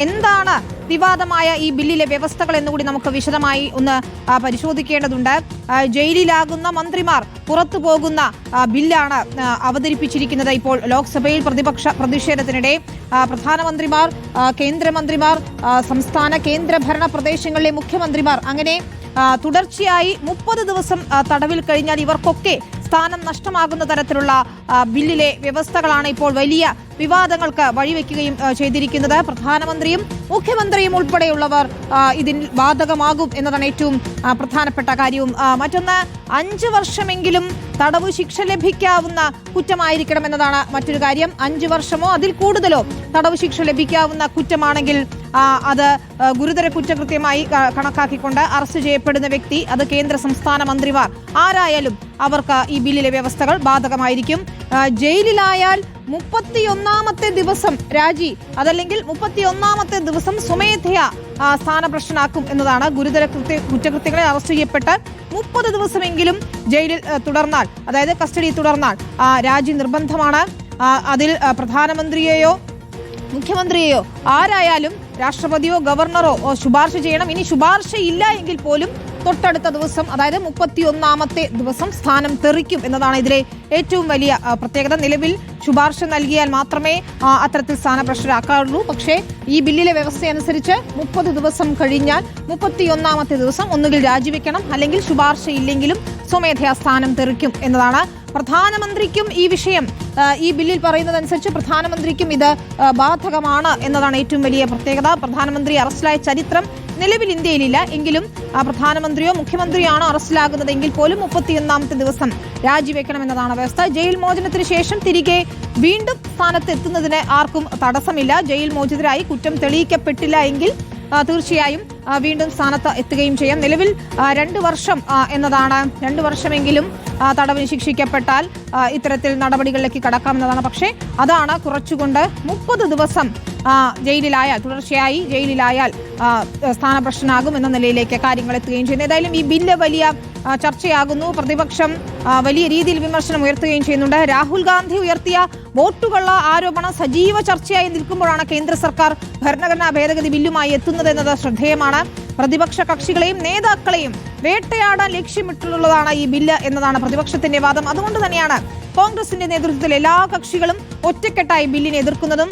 എന്താണ് വിവാദമായ ഈ ബില്ലിലെ വ്യവസ്ഥകൾ എന്നുകൂടി നമുക്ക് വിശദമായി ഒന്ന് പരിശോധിക്കേണ്ടതുണ്ട്. ജയിലിലാകുന്ന മന്ത്രിമാർ പുറത്തു പോകുന്ന ബില്ലാണ് അവതരിപ്പിച്ചിരിക്കുന്നത്. ഇപ്പോൾ ലോക്സഭയിൽ പ്രതിഷേധത്തിനിടെ പ്രധാനമന്ത്രിമാർ, കേന്ദ്രമന്ത്രിമാർ, സംസ്ഥാന കേന്ദ്രഭരണ പ്രദേശങ്ങളിലെ മുഖ്യമന്ത്രിമാർ അങ്ങനെ തുടർച്ചയായി 30 ദിവസം തടവിൽ കഴിഞ്ഞാൽ ഇവർക്കൊക്കെ സ്ഥാനം നഷ്ടമാകുന്ന തരത്തിലുള്ള ബില്ലിലെ വ്യവസ്ഥകളാണ് ഇപ്പോൾ വലിയ വിവാദങ്ങൾക്ക് വഴിവെക്കുകയും ചെയ്തിരിക്കുന്നത്. പ്രധാനമന്ത്രിയും മുഖ്യമന്ത്രിയും ഉൾപ്പെടെയുള്ളവർ ഇതിൽ ബാധകമാകും എന്നതാണ് ഏറ്റവും പ്രധാനപ്പെട്ട കാര്യവും. മറ്റൊന്ന്, 5 വർഷമെങ്കിലും തടവ് ശിക്ഷ ലഭിക്കാവുന്ന കുറ്റമായിരിക്കണം എന്നതാണ് മറ്റൊരു കാര്യം. 5 വർഷമോ അതിൽ കൂടുതലോ തടവ് ശിക്ഷ ലഭിക്കാവുന്ന കുറ്റമാണെങ്കിൽ അത് ഗുരുതര കുറ്റകൃത്യമായി കണക്കാക്കിക്കൊണ്ട് അറസ്റ്റ് ചെയ്യപ്പെടുന്ന വ്യക്തി, അത് കേന്ദ്ര സംസ്ഥാന മന്ത്രിമാർ ആരായാലും അവർക്ക് ഈ ബില്ലിലെ വ്യവസ്ഥകൾ ബാധകമായിരിക്കും. ജയിലിലായാൽ 31ാമത്തെ ദിവസം രാജി, അതല്ലെങ്കിൽ 31ാമത്തെ ദിവസം സ്വമേധയാ സ്ഥാനഭ്രഷ്ടനാക്കും എന്നതാണ്. ഗുരുതര കുറ്റകൃത്യങ്ങളെ അറസ്റ്റ് ചെയ്യപ്പെട്ട് 30 ദിവസമെങ്കിലും ജയിലിൽ തുടർന്നാൽ, അതായത് കസ്റ്റഡി തുടർന്നാൽ രാജി നിർബന്ധമാണ്. അതിൽ പ്രധാനമന്ത്രിയെയോ മുഖ്യമന്ത്രിയെയോ ആരായാലും രാഷ്ട്രപതിയോ ഗവർണറോ ശുപാർശ ചെയ്യണം. ഇനി ശുപാർശ ഇല്ല എങ്കിൽ പോലും തൊട്ടടുത്ത ദിവസം, അതായത് 31ാമത്തെ ദിവസം സ്ഥാനം തെറിക്കും എന്നതാണ് ഇതിലെ ഏറ്റവും വലിയ പ്രത്യേകത. നിലവിൽ ശുപാർശ നൽകിയാൽ മാത്രമേ അത്തരത്തിൽ സ്ഥാനഭ്രഷ്ടരാക്കാറുള്ളൂ. പക്ഷേ ഈ ബില്ലിലെ വ്യവസ്ഥയനുസരിച്ച് 30 ദിവസം കഴിഞ്ഞാൽ 31ാമത്തെ ദിവസം ഒന്നുകിൽ രാജിവെക്കണം, അല്ലെങ്കിൽ ശുപാർശ ഇല്ലെങ്കിലും സ്വമേധയാ സ്ഥാനം തെറിക്കും എന്നതാണ്. പ്രധാനമന്ത്രിക്കും ഈ വിഷയം, ഈ ബില്ലിൽ പറയുന്നതനുസരിച്ച് പ്രധാനമന്ത്രിക്കും ഇത് ബാധകമാണ് എന്നതാണ് ഏറ്റവും വലിയ പ്രത്യേകത. പ്രധാനമന്ത്രി അറസ്റ്റിലായ ചരിത്രം നിലവിൽ ഇന്ത്യയിലില്ല. എങ്കിലും പ്രധാനമന്ത്രിയോ മുഖ്യമന്ത്രിയോ ആണ് അറസ്റ്റിലാകുന്നതെങ്കിൽ പോലും 31ാമത്തെ ദിവസം രാജിവെക്കണമെന്നതാണ് വ്യവസ്ഥ. ജയിൽ മോചനത്തിന് ശേഷം തിരികെ വീണ്ടും സ്ഥാനത്ത് എത്തുന്നതിന് ആർക്കും തടസ്സമില്ല. ജയിൽ മോചിതരായി കുറ്റം തെളിയിക്കപ്പെട്ടില്ല എങ്കിൽ തീർച്ചയായും വീണ്ടും സ്ഥാനത്ത് എത്തുകയും ചെയ്യാം. നിലവിൽ 2 വർഷം എന്നതാണ്. 2 വർഷമെങ്കിലും തടവിന് ശിക്ഷിക്കപ്പെട്ടാൽ ഇത്തരത്തിൽ നടപടികളിലേക്ക് കടക്കാമെന്നതാണ്. പക്ഷേ അതാണ് കുറച്ചുകൊണ്ട് 30 ദിവസം ജയിലിലായാൽ, തുടർച്ചയായി ജയിലിലായാൽ സ്ഥാനഭ്രഷ്ടനാകും എന്ന നിലയിലേക്ക് കാര്യങ്ങൾ എത്തുകയും ചെയ്യുന്നു. ഏതായാലും ഈ ബില്ല് വലിയ ചർച്ചയാകുന്നു. പ്രതിപക്ഷം വലിയ രീതിയിൽ വിമർശനം ഉയർത്തുകയും ചെയ്യുന്നുണ്ട്. രാഹുൽ ഗാന്ധി ഉയർത്തിയ വോട്ടുകള്ള ആരോപണം സജീവ ചർച്ചയായി നിൽക്കുമ്പോഴാണ് കേന്ദ്ര സർക്കാർ ഭരണഘടനാ ഭേദഗതി ബില്ലുമായി എത്തുന്നത് എന്നത് ശ്രദ്ധേയമാണ്. പ്രതിപക്ഷ കക്ഷികളെയും നേതാക്കളെയും വേട്ടയാടാൻ ലക്ഷ്യമിട്ടുള്ളതാണ് ഈ ബില്ല് എന്നതാണ് പ്രതിപക്ഷത്തിന്റെ വാദം. അതുകൊണ്ട് തന്നെയാണ് കോൺഗ്രസിന്റെ നേതൃത്വത്തിൽ എല്ലാ കക്ഷികളും ഒറ്റക്കെട്ടായി ബില്ലിനെ എതിർക്കുന്നതും